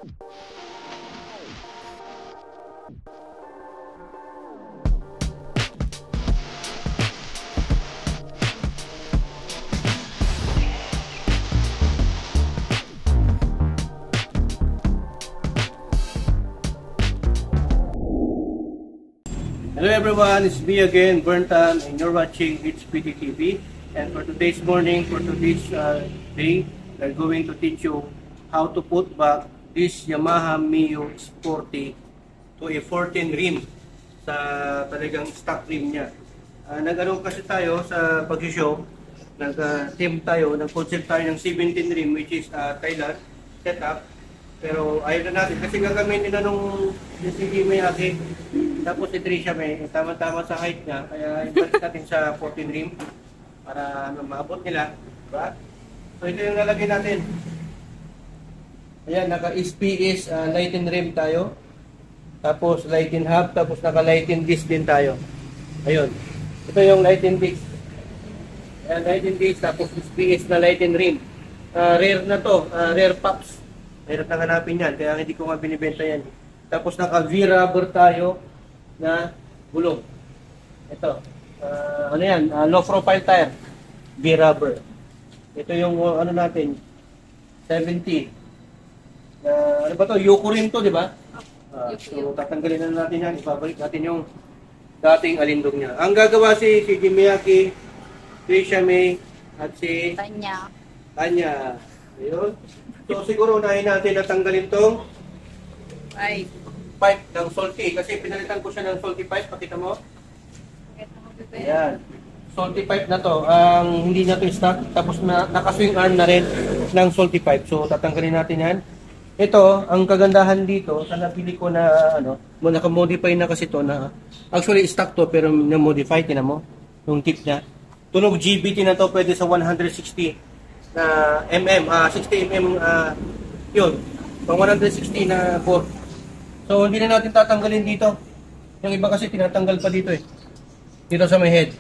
Hello everyone, it's me again, Berntan, and you're watching HPT TV. And for today's morning, for today's day, we're going to teach you how to put back this Yamaha Mio Sporty to a 14 rim sa talagang stock rim niya. Nag-ano kasi tayo sa pag-show, nag-team tayo, nag-concept tayo ng 17 rim which is Thailand setup. Pero ayaw na natin kasi gagamitin na nung si Miyake. Tapos si Trisha may tama-tama sa height niya. Kaya ibalik natin sa 14 rim para maabot nila. Diba? So ito yung lalagay natin. Ayan, naka-SPS lighting rim tayo. Tapos lighting hub. Tapos naka-lighting disc din tayo. Ayun. Ito yung lighting disc. Ayan, lighting disc. Tapos SPS na lighting rim. Rare na to. Rare pops. Mahirap na hanapin yan, kaya hindi ko nga binibenta yan. Tapos naka-V-rubber tayo na gulong. Ito, ano yan, low profile tire, V-rubber. Ito yung ano natin, 70. Ano ba to? Yuko rin to, di ba? So tatanggalin na natin yan, ibabalik natin yung dating alindog niya. Ang gagawa si Miyake, Trisha May, at si Tanya. Ayun. So siguro unahin natin na tanggalin tong pipe ng salty kasi pinalitan ko siya ng salty pipe, pakita mo. Ayan. Salty pipe na to, hindi na to stock, tapos naka-swing arm na rin ng salty pipe. So tatanggalin natin yan. Ito, ang kagandahan dito, sa nabili ko na naka-modify na kasi to na actually stock to pero na-modify, tinan mo yung tip niya. Tunog GBT na to, pwede sa 160 na mm, 60 mm yun, pang 160 na board. So hindi na natin tatanggalin dito. Yung iba kasi tinatanggal pa dito dito sa may head.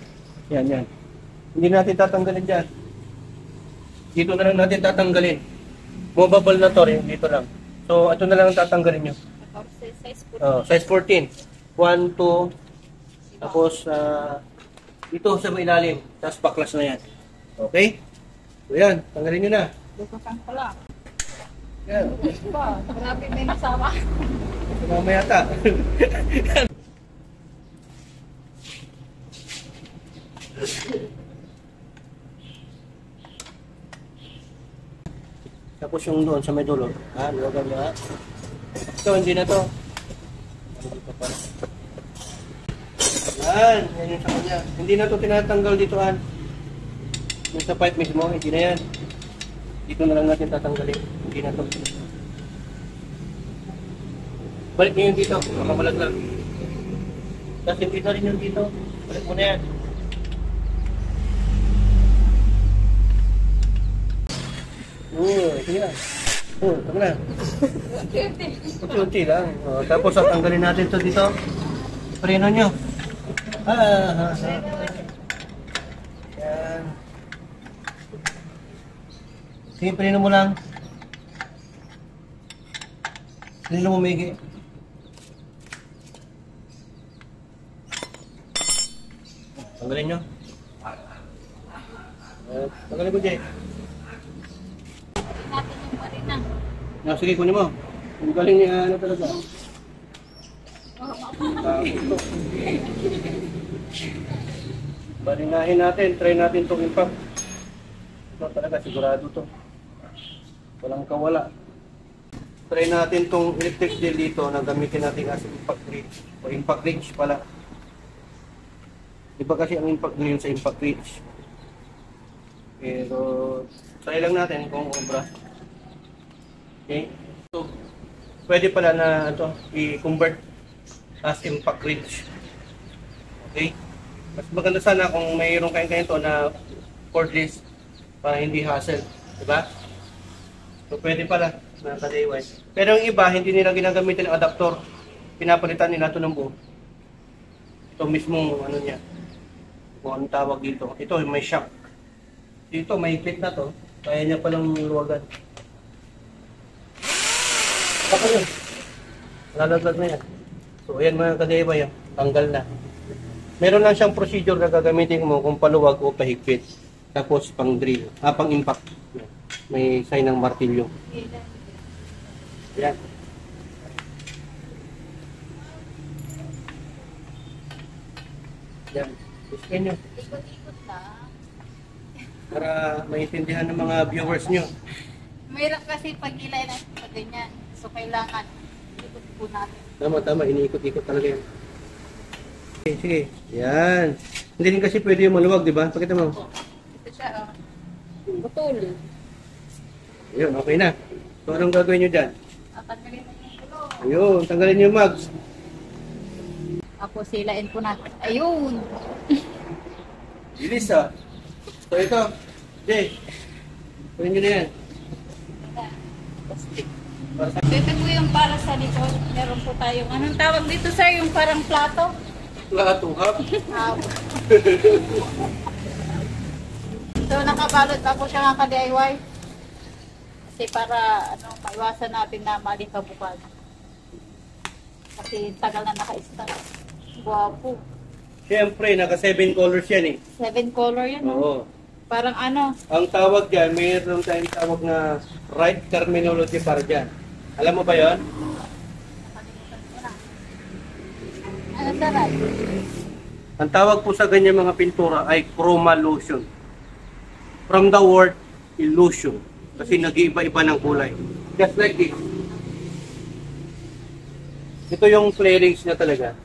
Yan. Hindi natin tatanggalin dyan. Dito na lang natin tatanggalin. Movable na to rin, dito lang. So ito na lang tatanggalin nyo. Size 14. 1, 2, tapos dito sa may ilalim, tapos baklas na yan. Okay? So yan, tanggalin nyo na. Lukasang pala. Yan. Grabe, may nasama. Mamaya yata. Tapos yung doon sa may dulo. Luwagan na. Ito, hindi na to. Yan yung sa kanya. Hindi na to tinatanggal dito, yung sa pipe mismo, hindi na yan. Dito na lang natin tatanggalin. Hindi na to. Balik nyo yung dito. Makabalag lang. Tapos hindi na rin yung dito. Balik mo na yan. Ito yan. Ito na. Unti lang. Tapos tatanggalin natin to dito. Preno nyo. Yan. Sige, preno mo lang. Preno mo, Migi. Tanggalin nyo. Tanggalin mo, Jay. Natin yung marina. Sige, kunin mo. Ang galing niya, ano talaga. Barinahin natin, try natin itong impact. Ito talaga, sigurado to. Walang kawala. Try natin itong electric drill dito na gamitin natin as impact reach. O impact reach pala. Iba kasi ang impact drill sa impact reach. Pero, try lang natin kung obra. Okay? So, pwede pala na ito, i-convert as impact reach. Okay? Mas maganda sana kung mayroon kayong ganito na cordless para hindi hassle. Diba? So, pwede pala na ka-DIY. Pero yung iba, hindi nila ginagamitin ng adapter. Pinapalitan nila ito ng buo. Ito mismo, ano niya. Kung anong tawag dito. Ito, may shock. Dito, may clip na to. Kaya niya palang luwagan. Hawakan yun. Lalaglag na yan. So, ayan mga kadeba yan. Tanggal na. Meron lang siyang procedure na gagamitin mo kung paluwag o pahigpit. Tapos pang drill. Pang impact. May sign ng martilyo. Yan. Yan. Ispan nyo. Ikot-ikot lang. Para maintindihan ng mga viewers nyo. Mahirap kasi pag ilay na pag ganyan. So, kailangan ikot po natin. Tama. Iniikot-ikot talaga yan. Okay, sige. Yan. Hindi din kasi pwede yung maluwag, di ba? Pakita mo. Ito siya, butol. Ayun, okay na. So, anong gagawin nyo dyan? Tanggalin na yung gulo. Ayun, tanggalin nyo yung mags. Ako, silain po natin. Ayun! Bilis ah. So, ito. Jay. Kunin nyo na yan. Para sa... Ito po yung para sa likod. Meron po tayong, anong tawag dito sir? Yung parang plato? Lahat tuhap. So, nakabalot pa po siya nga ka-DIY. Kasi para maiwasan natin na malikabukan. Kasi tagal na naka-start. Guwapo. Siyempre, naka 7 colors yan eh. 7 color yan. Oo. Parang Ang tawag dyan, mayroon tayong tawag na right terminology para dyan. Alam mo ba yon? nakalimutan ko na. Ano saray? Ang tawag po sa ganyan mga pintura ay chromalotion. From the word illusion. Kasi nag-iiba-iba ng kulay. Just like this. Ito yung flarings na talaga.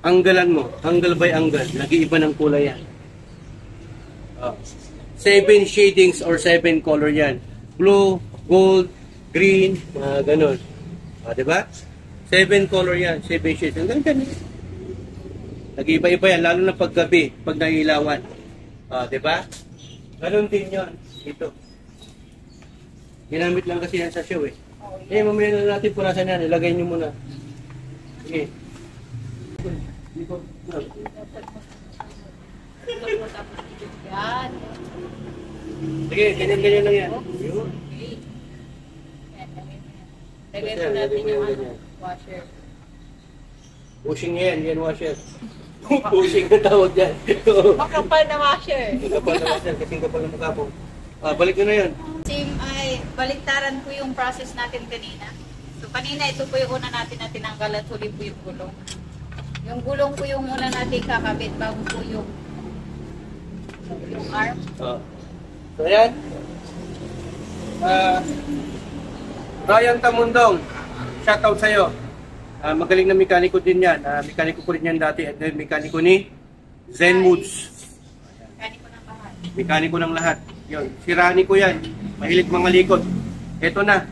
Anggalan mo. Angle by angle. Nag-iiba ng kulay yan. 7 shadings or 7 color yan. Blue, gold, green, ganun. Diba? 7 color yan. 7 shades. Ang ganda niya. Nag-iiba-iba yan. Lalo na paggabi. Pag nailawan. Diba? Ganun din yun. Ito. Ginamit lang kasi yan sa show eh. Mamaya na natin punasan yan. Ilagay nyo muna. Sige. Yan. Sige, ganyan-ganyan lang yan. Yun. Lagay po natin yung washer. Bushing yan. Yan washer. Bushing na tawag yan. Makapal na washer. Kapal na washer. Kasing kapal na mukha po. Balik nyo na yan. Team ay baliktaran po yung process natin kanina. So kanina ito po yung una natin na tinanggal at huli po yung gulong. Yung gulong po yung una natin kakabit bago po yung arm. So ayan. Ryan Tamundong, shoutout sa'yo. Magaling na mekaniko din yan. Mekaniko ko rin yan dati. At mekaniko ni Zen Woods. Kaniko ng bahay. Mekaniko ng lahat. Yun. Si Rani ko yan. Mahilig mga likod. Ito na.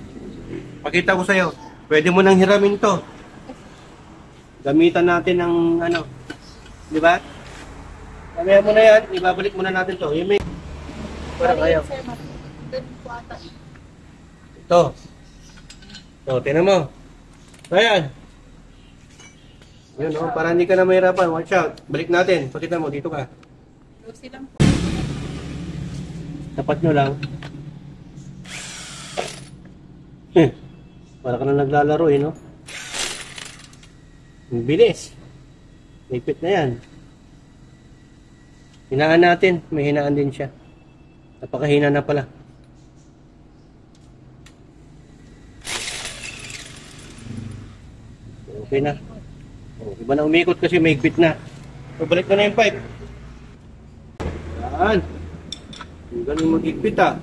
Pakita ko sa'yo. Pwede mo nang hiramin to. Gamitan natin ng ano. Di ba? Kamaya mo na yan. Ibabalik muna natin to. Yung may... Parang ayaw. Doon po ata. Ito. So, tinan mo. So, ayan. Yun, oh, para hindi ka na mahirapan. Watch out. Balik natin. Pakita mo. Dito ka. Lucy lang. Tapat nyo lang. Para ka na naglalaro eh, no? Ang bilis. Ipit na yan. Hinaan natin. May hinaan din siya. Napakahina na pala. Okay na. Iba na umikot kasi may higpit na. So, balik na yung pipe. Yan. Galing mag-higpit ah.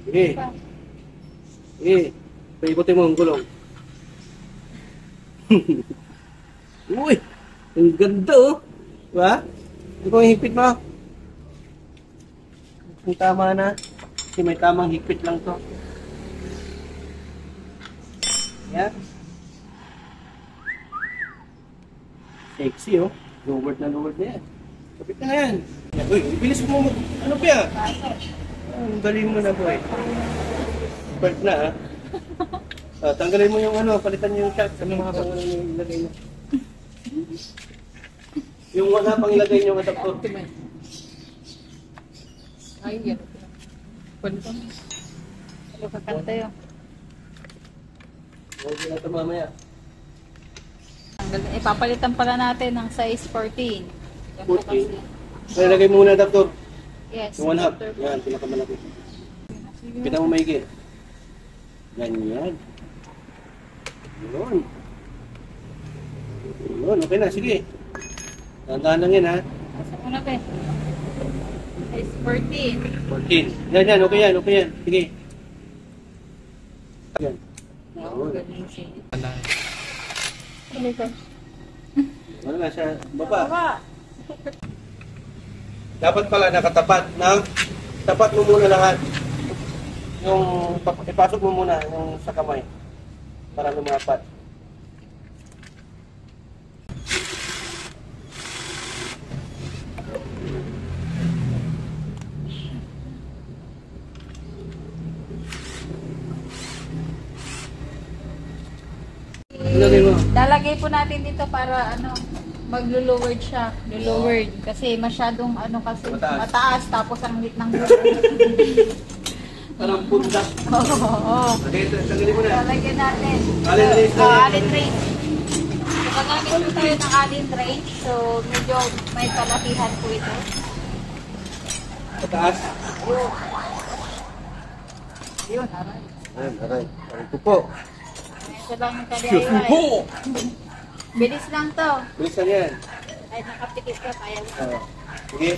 Sige. Sige. Paikutin mo ang gulong. Uy! Ang ganda oh. Diba? Ito ang higpit mo. Kung tama na. Kasi may tamang higpit lang to. Yan. Sexy oh. Lowered na yan. Kapit na yan. Uy, bilis mo mag... Ano ba yan? Ang galing mo na boy. Part na ah. Tanggalin mo yung ano, palitan niyo yung shot. Ano mga pangalan yung ilagay mo? Yung wala pang ilagay niyo ang adaptor. Ay, yan. Pwede pa. Ano kakanta yun? Okay na ito mamaya. Ipapalitan pala natin ng size 14. Yan po 14. kasi. Kaya lagay mo muna adapter. Yes. Yung 1/2. Dr. Yan, pinakamalaki. Kita mo maigi. Ganyan. Yun. Yun, okay na. Sige. Tandaan lang yan ha. Asa muna ba? Size 14. 14. Yan, yan. Okay yan. Okay yan. Sige. Yan. Oo, galing siya. Ano nga sa baba? Dapat pala nakatapat ng tapat mo muna lahat. Yung ipasok mo muna yung sa kamay para lumapat. Ilagay mo. Lalagay po natin dito para ano, maglo-lowered siya. Lowered kasi masyadong ano kasi mataas tapos ang lit ng Parang punta. Oo. Okay, tanggalin mo na. Lalagyan natin. Allen range na yan. Allen range. So, gagamit po tayo ng allen range. So, medyo may kalakihan po ito. Pataas. Yun, aray. Ayan, aray. Aray ko po. Ito lang yung kalihay. Bilis lang to. Bilisan yan. Ay, nakapikit ka. Kaya mo. Sige,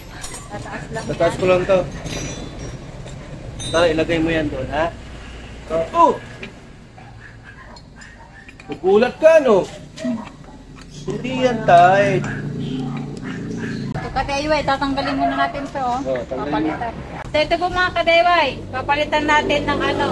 Tataas lang tataas yan. ko lang to. Tara, ilagay mo yan doon, ha? Oh! Nagulat ka, no? Hindi yan tight. So, kadeyway, tatanggalin muna natin ito. Oh. Oh, tanggalin. Papalitan. So, ito po mga kadeyway. Papalitan natin ng ano.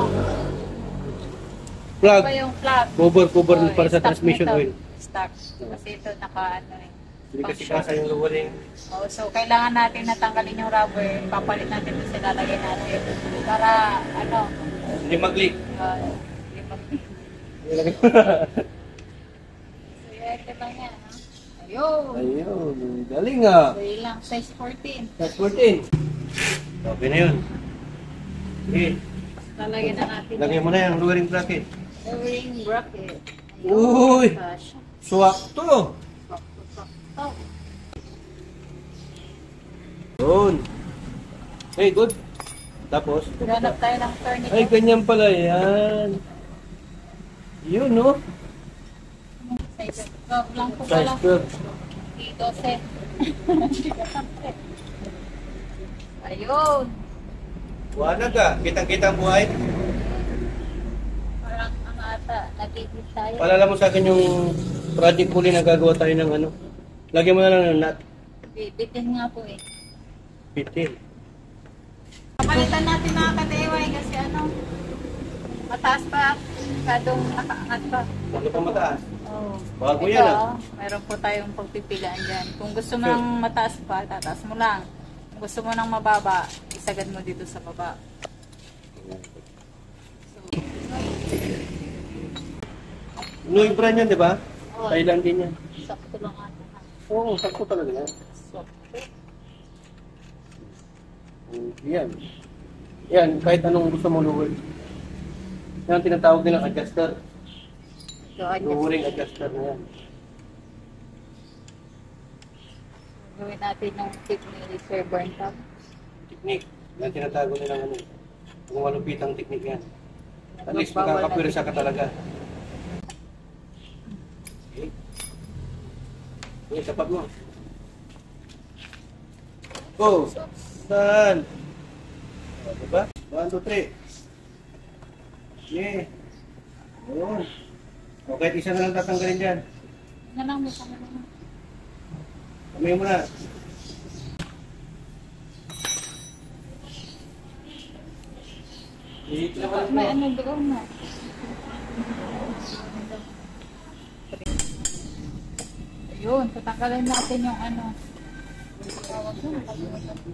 Plug. Ito yung plug. Cover Oh, para sa stock transmission nito. oil. Stock. Kasi ito naka ano eh. Hindi kasi function. kasa yung lowering. Oh, so, kailangan natin natanggalin yung rubber. Papalit natin ito sa lalagay natin. Para ano. Hindi mag-leak. Yung Ilagay mo. so, ito lang yan. Ha? Ayun. Ayun, galing ah. So, yun lang. Size 14. That's 14. Okay na yun. Sige, Lalagyan na natin. lagay mo na yung lowering bracket. Ring bracket. Uy! Kasha. Swak to. Sakto. Yun. Hey, good. Tapos, Ganap tayo ng tourniquet. ay, ganyan pala yan. Yun, no? Size 12 lang po Size pala. 12. Dito, set. Ayun. Buwanag ka. Kitang-kita ang buhay. Parang ang ata. Nagigit tayo. Paalala mo sa akin yung project huli na gagawa tayo ng ano. Lagyan mo na lang ng nut. Bitin nga po eh. Bitin. Kapalitan natin mga kateway kasi ano. Mataas pa. Kadong nakaangat pa. Ano pa mataas? Oh. Bago Ito, yan, ah. Meron po tayong pagpipilian dyan. Kung gusto mo ng mataas pa, tataas mo lang. Kung gusto mo ng mababa, isagad mo dito sa baba. Louis brand yan, di ba? Oo. Thailand din yan. Sakto lang ata. Oo, sakto talaga yan. Sakto. Yan. Yan, kahit anong gusto mo luwag. Yan ang tinatawag nilang adjuster. So, adjust. Lowering adjuster na yan. Gawin natin yung tip ni Sir Burntam. Technique. Yan tinatago nilang ano. Kung malupitang technique yan. At least Magbawal na makakapirsa ka technique. talaga. Okay. Okay, sapat mo. Go! Saan? O, diba? 1, 2, 3. Yeah. Ayun. O, kahit isa na lang tatanggalin dyan. Nga lang, may kamay naman. Kamay mo na. May ano doon na. Ayun, tatanggalin natin yung ano. Tawag mo, nakalimutan ko.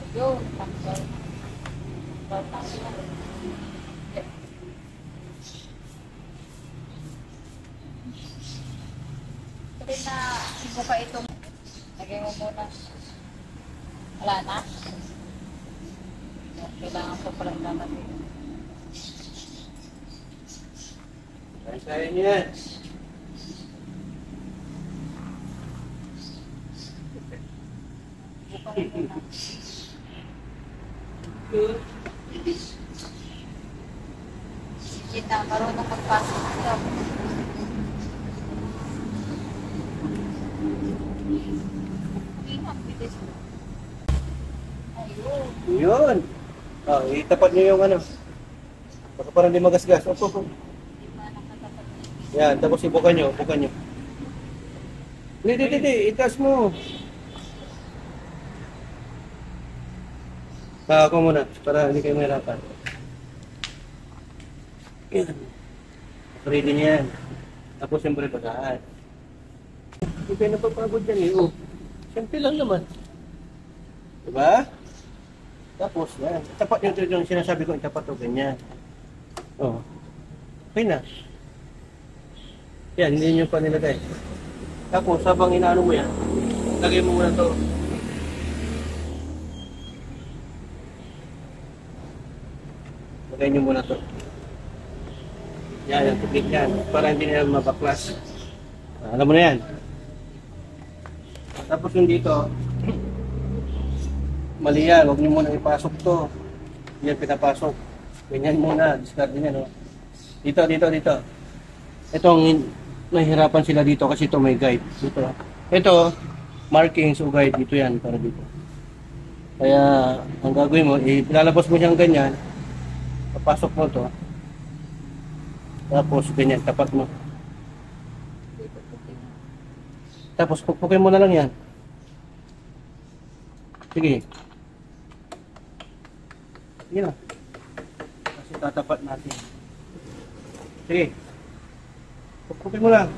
Ayun, tanggal. Tatanggal. Rin na ibuka itong Lagay mo muna. Wala na? Kailangan ko palang natin. Kaya niyo yan. Bukan mo muna. Sige na, marunong magpasok ito. Ayun. Yun. Oh, itapat niyo yung ano. Baka parang di magasgas. Opo. Di ba nakatapat? Yan, tapos ibukan nyo. Hindi. Itaas mo. Ako muna, para hindi kayo mahirapan. Yan. Ready niya yan. Tapos siyempre bagaan. Hindi kayo napapagod yan eh. Oh. Siyempre lang naman. Diba? Tapos yan. Tapat nyo ito yung sinasabi ko, itapat o ganyan. Oh. Okay na. Yan, hindi nyo pa nilagay. Tapos, habang inaano mo yan, lagay mo muna to. Lagay nyo muna to. Yan, yung tubig yan. Para hindi nila mabaklas. Alam mo na yan. Tapos yung dito, mali yan. Huwag nyo muna ipasok to. Yan pinapasok. Ganyan muna. Discard din yan. Oh. Dito. Itong nahihirapan sila dito kasi ito may guide. Dito. Ito, markings o guide. Dito yan. Para dito. Kaya, ang gagawin mo, ilalabas mo siyang ganyan. Papasok mo to. Tapos, ganyan. Tapat mo. Tapos, pukpukin mo na lang yan. Sige. Sige na. Kasi tatapat natin. Sige. Pukpukin mo lang.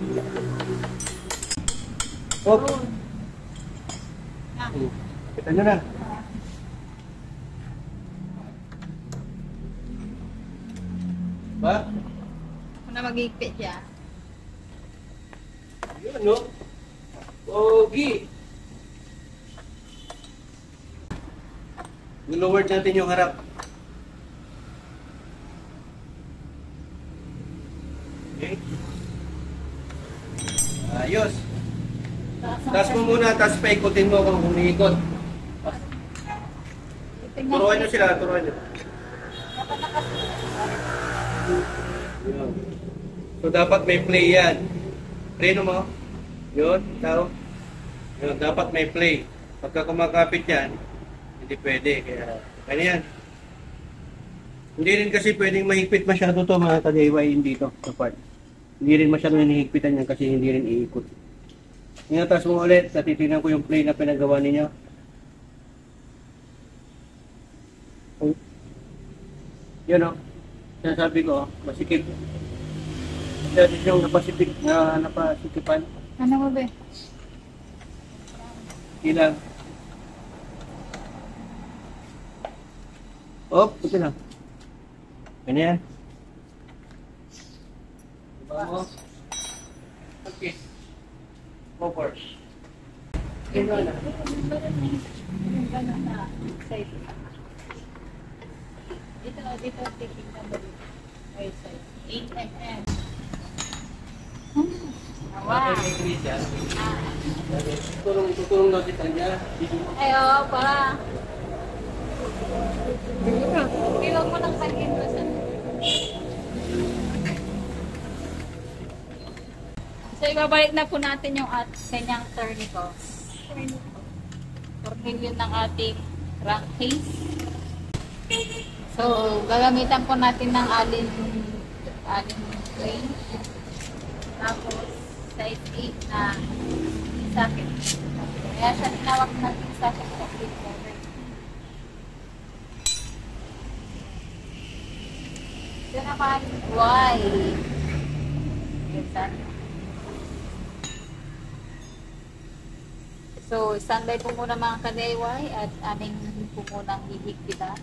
Hop. Kita nyo na. Ba? Ako na mag-iipit siya. Yun, no? Pogi. Lower natin yung harap. Okay. Ayos. Taas mo muna, tapos paikutin mo kung umiikot. Turuan nyo sila, turuan nyo. Yun. So dapat may play yan. Preno mo. Yun, tao. Yun, dapat may play. Pagka kumakapit yan, hindi pwede. Kaya yan. Hindi rin kasi pwedeng mahigpit masyado to mga ka-DIY dito sa part. Hindi rin masyado hinihigpitan yan kasi hindi rin iikot. Inatas mo ulit, natitignan ko yung play na pinagawa ninyo. Yun o. Sinasabi ko, masikip. Dati yung napasikipan. Ano mo ba? Ilang. Oh, ito lang. Ganyan. Diba mo? Okay. Go first. Ito na. Dito, taking number 8 mm. Wow. Tutulong daw kita niya. Ay, oo, para. Iwan mo ng pagin mo sa... So, ibabalik na po natin yung kanyang tourniquet. Tornilyo ng ating crankcase. So, gagamitan po natin ng alin plane. Tapos, size 8 na socket. Kaya siya tinawag natin socket kasi ito naman, Y. So, standby po muna mga ka-DIY at aming po munang hihigpitan.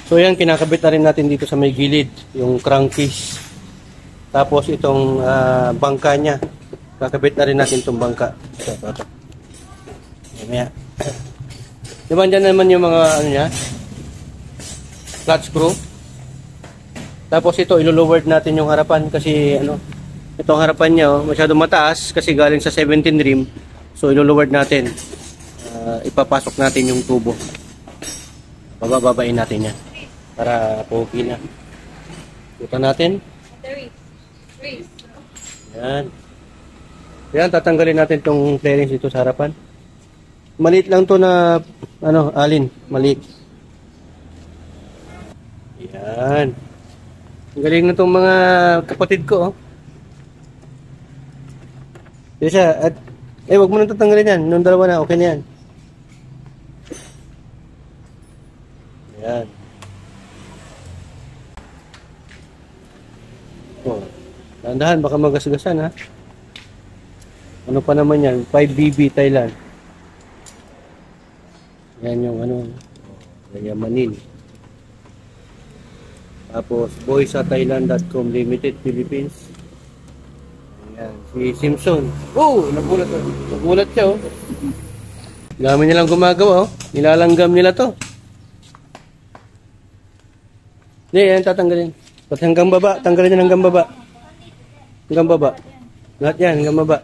So yan, kinakabit na rin natin dito sa may gilid, yung crankcase. Tapos itong bangka niya, kakabit na rin natin itong bangka. Ito. Mamaya. Diba dyan naman yung mga ano niya? Flat screw. Tapos ito, ilo-lowered natin yung harapan kasi ano, itong harapan niya oh, masyadong mataas kasi galing sa 17 rim. So ilo-lowered natin. Ipapasok natin yung tubo. Bababain natin yan para pogi na. Ito natin. Yan. Yan, tatanggalin natin tong clearance dito sa harapan. Maliit lang to na ano, alin, maliit. Yan. Ang galing na tong mga kapatid ko, oh. Siya, at wag mo nang tatanggalin yan. Nung dalawa na, okay na yan. Yan. Oh. Dahan-dahan, baka magasgasan, ha. Ano pa naman yan? 5BB Thailand. Yan yung ano, Yamanin. Tapos, boysatthailand.com Limited, Philippines. Ayan, si Simpson. Oh, nagulat. Nagulat siya, oh. Dami nilang gumagawa, oh. Nilalanggam nila to. Hindi, yan tatanggalin. Pati hanggang baba, tanggalin niya hanggang baba. Hanggang baba. Lahat yan, hanggang baba.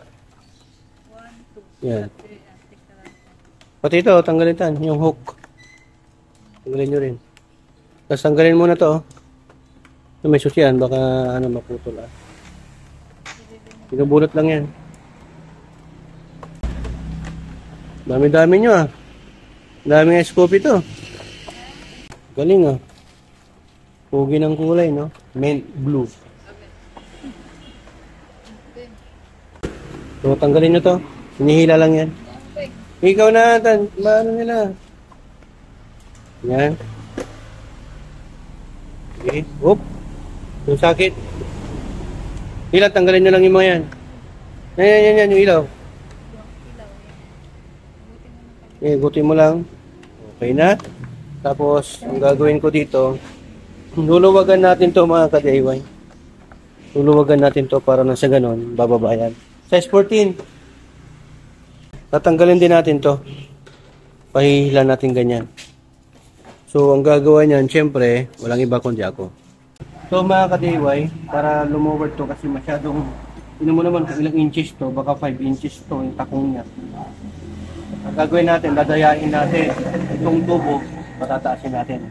Yan. Pati ito, tanggalin tan, yung hook. Tanggalin nyo rin. Tapos tanggalin muna to, oh. May susyan, baka ano maputol ah. Pinubulot lang yan. Dami-dami nyo ah. Daming scope ito. Galing ah. Pugi ng kulay no. Mint blue. So tanggalin nyo to. Hinihila lang yan. Ikaw na, maano nila. Yan. Okay. Oop. Yung sakit. Ilaw, tanggalin nyo lang yung mga yan. Yan, yung ilaw. Gutin mo lang. Okay na. Tapos, ang gagawin ko dito, luluwagan natin to mga ka-DIY. Luluwagan natin to para na sa ganon, bababa yan. Size 14. Tatanggalin din natin to. Pahihila natin ganyan. So, ang gagawa niyan, syempre, walang iba kundi ako. So, mga ka-DIY, para lumower to kasi masyadong, yun mo naman kung ilang inches to, baka 5 inches to, yung takong niya. Ang gagawin natin, dadayain natin itong tubo, patataasin natin.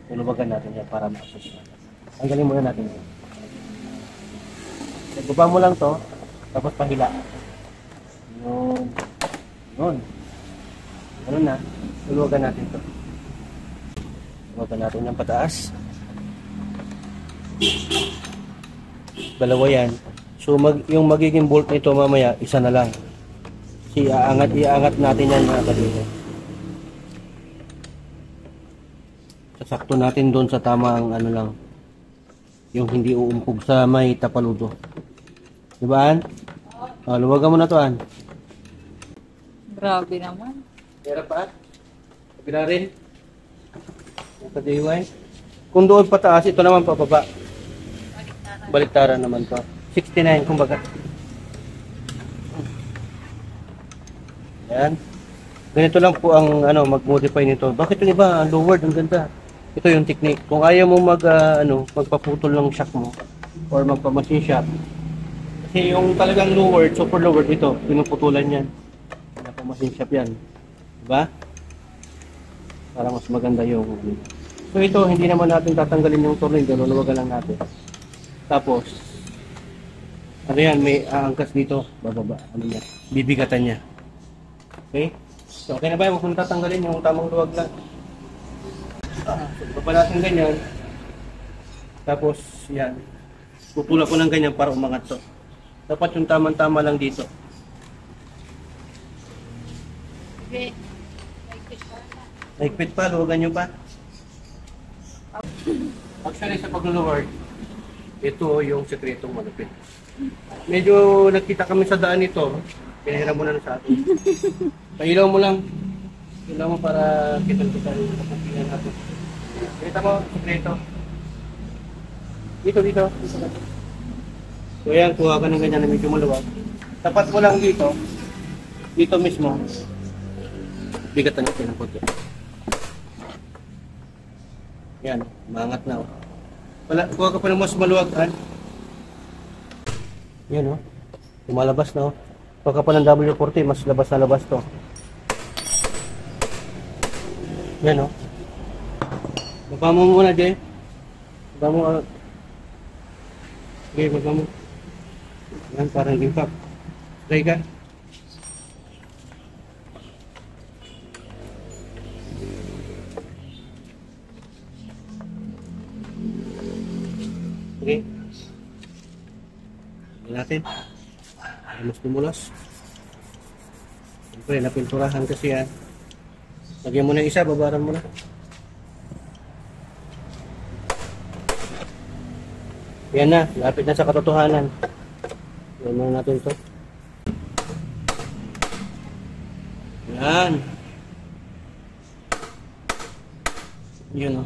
Tulubagan natin yan para ma-access natin. Tanggalin muna natin yan. Baba mo lang to, tapos pahila. Yun. Ano na, tulubagan natin to. Tulubagan natin yung pataas. Dalawa yan. So yung magiging bolt nito mamaya, isa na lang. Iaangat natin yan mga kadito. Sasakto natin doon sa tamang ano lang. Yung hindi uumpog sa may tapaludo. Diba An? Luwagan mo na to An. Grabe naman. Hirap pa An? Kabila rin. Padiway. Kung doon pataas, ito naman pababa. Baliktaran naman to. 69 kumbaga. Yan. Ganito lang po ang ano mag-modify nito. Bakit yung iba lowered ang ganda? Ito yung technique. Kung ayaw mo magpaputol ng shock mo or magpa-machine shock. Kasi yung talagang lowered, super lowered ito, pinuputulan yan. Magpa-machine shock yan. Diba? Para mas maganda yung so ito, hindi naman natin tatanggalin yung tornilyo, luluwagan lang natin. Tapos, ano yan, may aangkas dito, bababa, ano yan, bibigatan niya. Okay? So, okay na ba? Huwag mong tatanggalin yung tamang luwag lang. So, baba natin ganyan. Tapos, yan. Pupula ko ng ganyan para umangat to. Dapat yung tamang-tama lang dito. Okay. Naigpit pa, luwagan nyo pa. Actually, sa pag-lower, ito yung sekretong malupit. Medyo nakita kami sa daan nito. Pinahiram mo na sa atin. Pailaw mo lang. Pailaw mo para kitang-kita yung kapupingan natin. Kita mo, sekreto. Dito. So yan, kuha ka ng ganyan na medyo maluwag. Tapat mo lang dito. Dito mismo. Bigatan natin ng konti. Yan, maangat na. Oh. Kuha ka pa ng mas maluwag. Yan, oh. Lumalabas na. Oh. Kuha ka pa ng W40, mas labas na labas to. Yan, oh. Baba mo muna, Jay. Baba mo. Okay, baba mo. Yan, parang impact. Try ka. Okay. Lagyan natin. Mas tumulos. Siyempre, napinturahan kasi yan. Lagyan mo na isa, babaran mo na. Yan na, lapit na sa katotohanan. Lagyan muna natin ito. Yan. Yun o.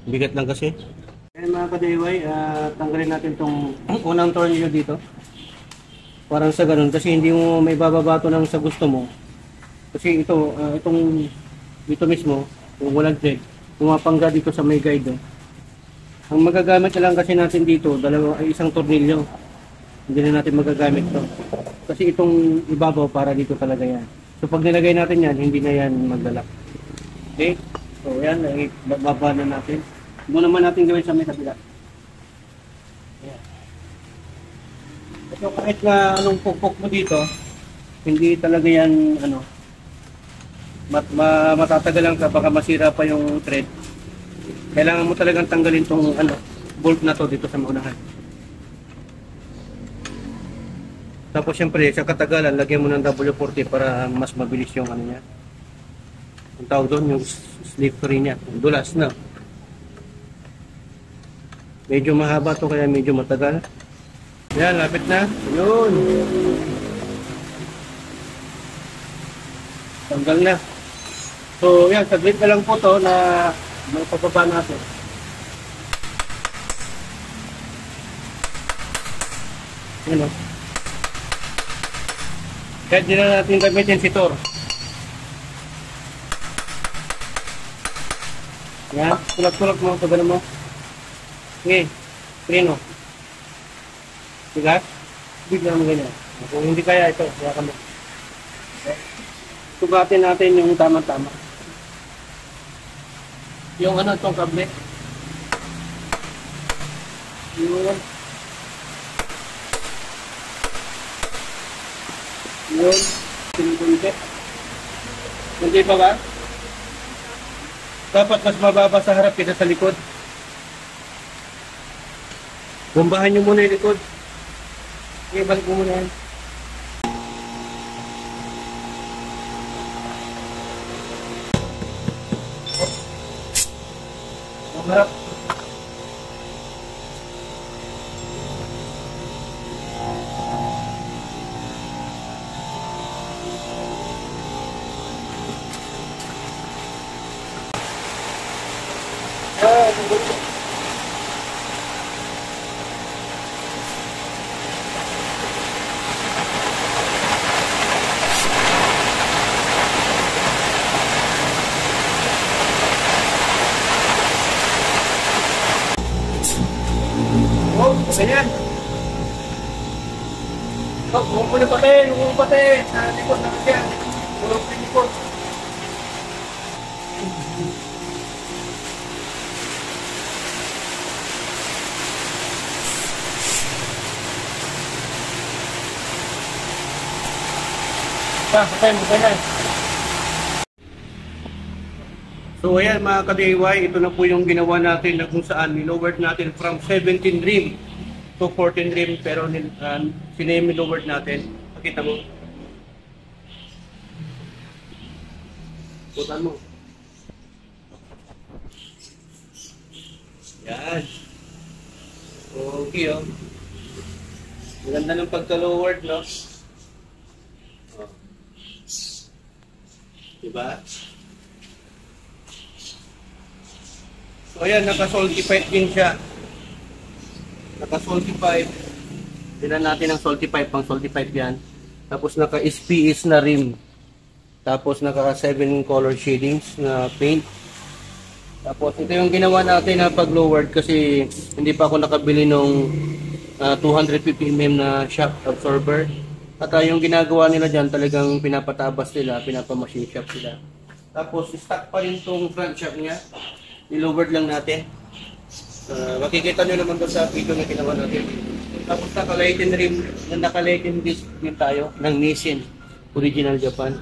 Bigat lang kasi. Ayan mga ka-DIY, tanggalin natin itong unang tornilyo dito. Parang sa ganun, kasi hindi mo may bababato ng sa gusto mo. Kasi ito, dito mismo, kung walang thread, pumapangga dito sa may guide. Ang magagamit na lang kasi natin dito, isang tornilyo. Hindi na natin magagamit to. Kasi itong ibabaw para dito talaga yan. So pag nilagay natin yan, hindi na yan maglalak. Okay? So yan, bababa na natin. Muna naman natin gawin sa may kabila. Ayan. So kahit na anong pukpok mo dito, hindi talaga yan matatagal lang ka, baka masira pa yung thread. Kailangan mo talagang tanggalin tong bolt na to dito sa maunahan. Tapos syempre sa katagalan, lagyan mo ng W40 para mas mabilis yung niya. Ang tawag doon yung slippery niya, dulas na. Medyo mahaba to kaya medyo matagal. Yan, lapit na. Yun. Tanggal na. So, yan, saglit na lang po to na may pababa natin. Yan o. Kahit di na natin gamitin si Tor. Yan, tulak-tulak mo, tagal mo. Okay, preno. Bigas? Bigla mo ganyan. Kung hindi kaya ito, kaya kami. Okay. Sugatin natin yung tama-tama. Yung itong kable. Yun. Yun. Sinukunti. Hindi pa ba? Dapat mas mababa sa harap kita sa likod. Bombahan nyo muna yung likod. Okay, balik mo muna yan. Harap. Ganyan. Oh, huwag mo na patin, huwag mo patin. Sa likod na kaya. Huwag mo likod. Patin, ganyan. So ayan mga ka-DIY, ito na po yung ginawa natin na kung saan nilowered natin from 17 rim to 14 rim pero sinemi-lowered natin. Pakita mo. Putan mo. Yan. Okay oh. Maganda ng pagka-lowered, no? Oh. Diba? So ayan, naka-solidify din siya. Naka-solidify. Dinan natin ang solidify, pang solidify yan. Tapos naka-SPS na rim. Tapos naka 7 color shadings na paint. Tapos ito yung ginawa natin na pag-lowered kasi hindi pa ako nakabili nung 250 mm na shock absorber. At yung ginagawa nila dyan talagang pinapatabas nila, pinapamachine shop sila. Tapos stock pa rin itong front shock niya. I-lowered lang natin. Makikita nyo naman doon sa video na ginawa natin. Tapos naka-lighten disc din tayo ng Nissin Original Japan.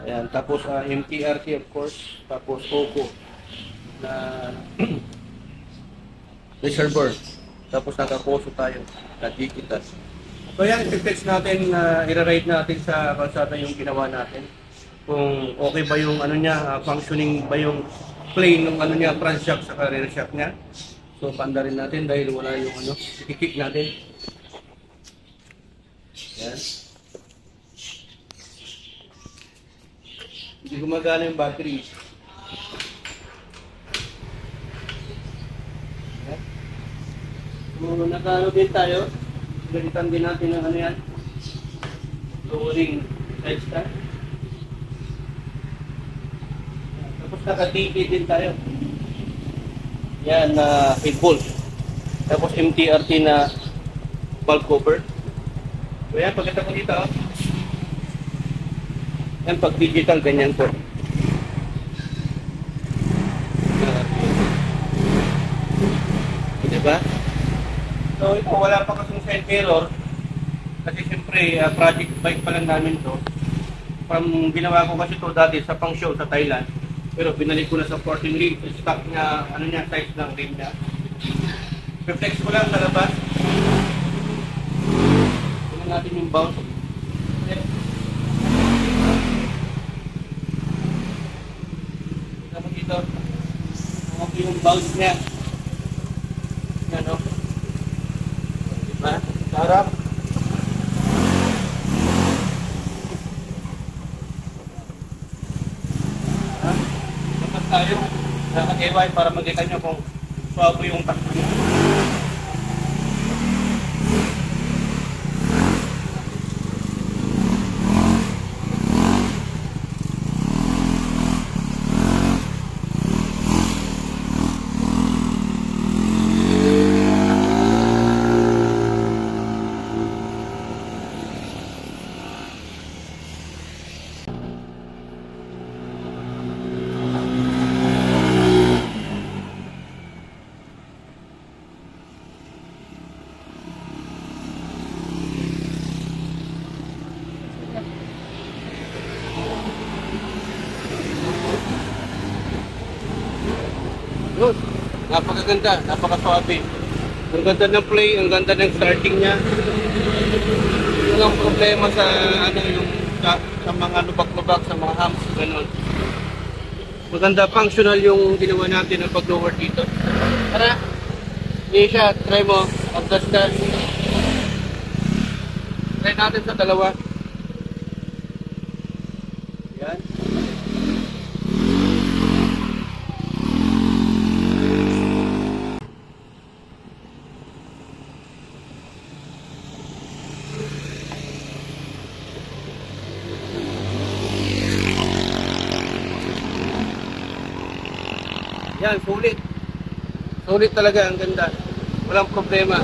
Ayan, tapos MTRT of course, tapos Coco na reservoir. Tapos naka-Poso tayo, na-digital. So yan, i-text natin, i-rate natin sa kalsada yung ginawa natin. Kung okay ba yung ano niya, functioning ba yung plane ng ano niya, front shock sa rear shock niya. So panda rin natin dahil wala yung ano, i-kick natin. Yan. Hindi gumagana yung battery. Yan. So nakaano din tayo. Galitan din natin ng ano yan. Lowering side stand. Tapos naka-TV din tayo. Yan na head bolt. Tapos MTRT na valve cover. So yan, pagkita ko dito. Yan, pag digital, ganyan po. Diba? So ito, wala pa kasing side mirror. Kasi siyempre, project bike pa lang namin to. Ginawa ko kasi to dati sa pang show sa Thailand. Pero binalik ko na sa 14 rim. Stock niya, ano niya, size ng rim niya. Reflex ko lang sa labas. Tignan natin yung bounce. Tignan mo dito. Okay yung bounce niya. Yan o. Diba? Sarap. Tayo naka-DIY para makita nyo kung suwabo yung takbo nyo. Yun, napakaganda, napakaswabe. Ang ganda ng play, ang ganda ng starting niya. Walang problema sa ano yung sa mga lubak-lubak, sa mga humps, ganun. Maganda, functional yung ginawa natin ng pag-lower dito. Tara, hindi siya, try mo, adjust ka. Try natin sa dalawa. Yan. Yan, sulit. Sulit talaga, ang ganda. Walang problema.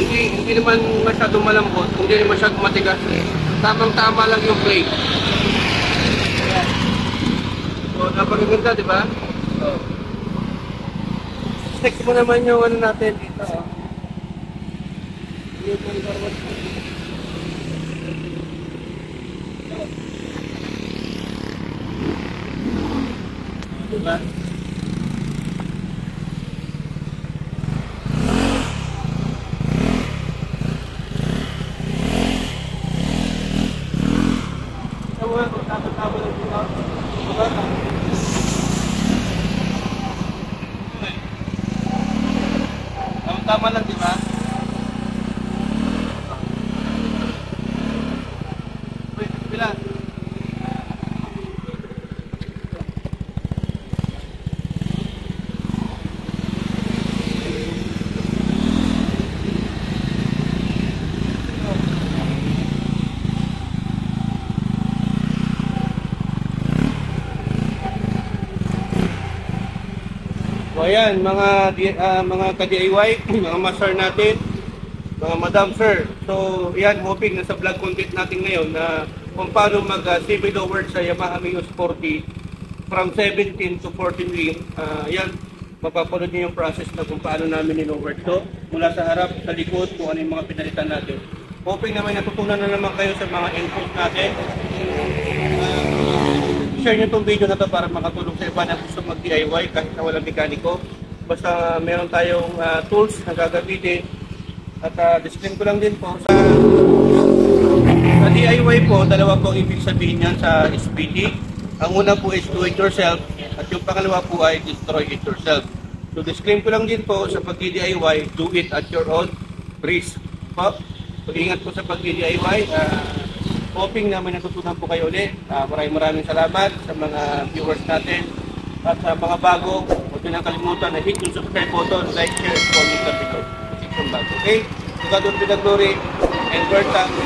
Hindi naman masyadong malambot, hindi naman masyadong matigas. Tamang-tama lang yung plate. Yan. So, napakaganda, di ba? So, check mo naman yung ano natin dito. Diba? Tama lang, di ba? Wait, bila. ayan, mga ka-DIY, mga master natin, mga madam sir. So, ayan, hoping na sa vlog content natin ngayon na kung paano mag-semi lower sa Yamaha Mio Sporty from 17 to 14 rim. Ayan, mapapanood niyo yung process na kung paano namin in-over to mula sa harap, sa likod, kung ano yung mga pinalitan natin. Hoping na may natutunan na naman kayo sa mga inputs natin. Share nyo itong video na to para makatulong sa iba na gusto mag-DIY kahit na walang mekaniko. Basta meron tayong tools na gagamitin. At disclaim ko lang din po sa DIY po, dalawa po ibig sabihin yan sa SPT. Ang una po is do it yourself at yung pangalawa po ay destroy it yourself. So disclaim ko lang din po sa pag-DIY, do it at your own risk. Po, ingat po sa pag-DIY. Hoping na may natutunan po kayo ulit. Maraming salamat sa mga viewers natin. At sa mga bago, huwag nyo nang kalimutan na hit yung subscribe button, like, share, comment, and below. Okay? To God be the glory, and word thanks.